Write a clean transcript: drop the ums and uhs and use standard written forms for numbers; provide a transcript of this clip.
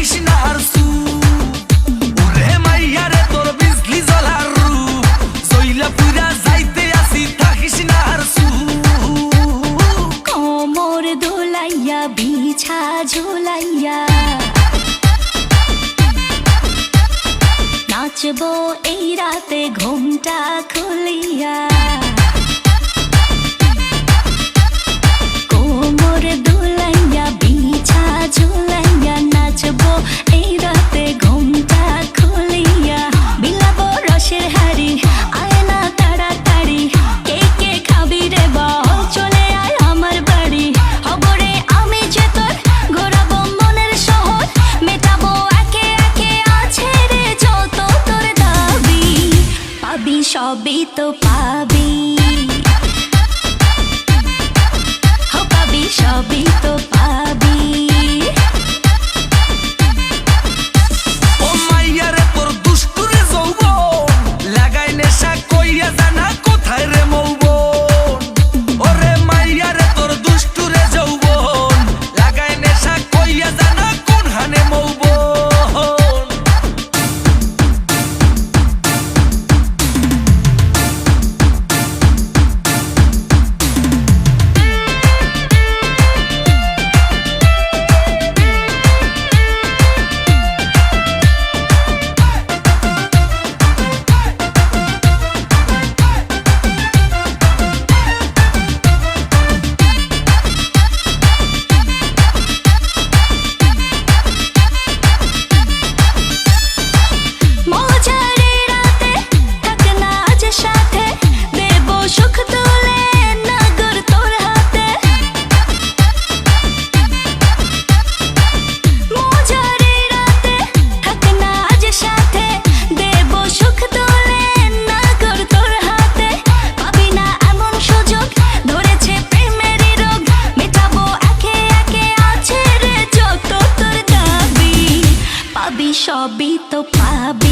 থাকিস না আর ওরে মাইয়া রে তোর বিজলি জ্বলার রূপ জইলা পুরা যাইতে আসি থাকিস না আর কোমর দোলাইয়া বিছা ঝোলাইয়া নাচবো এই রাতে ঘুমটা খুলিয়া কোমর দোলাইয়া বিছা ঝোলাইয়া নাচবো এই রাতে ঘুমটা খুলিয়া বিলাবো রসের হাড়ি আয় না তাড়াতাড়ি কে কে খাবি রে বল চলে আয় আমার বাড়ি হবরে আমি যে তোর ঘোরাবো মনের শহর মেটাবো একে একে আছে রে যত তোর দাবি পাবি সবই তো পাবি সবই তো পাবি ও মাইয়া রে তোর দুষ্টুরে যৌবন লাগাই নেশা কইয়া জানা কোথায় রে মৌবন ওরে মাইয়া রে তোর দুষ্টুরে যৌবন লাগাই নেশা কইয়া জানা কোন হানে মৌবন সবই তো পাবি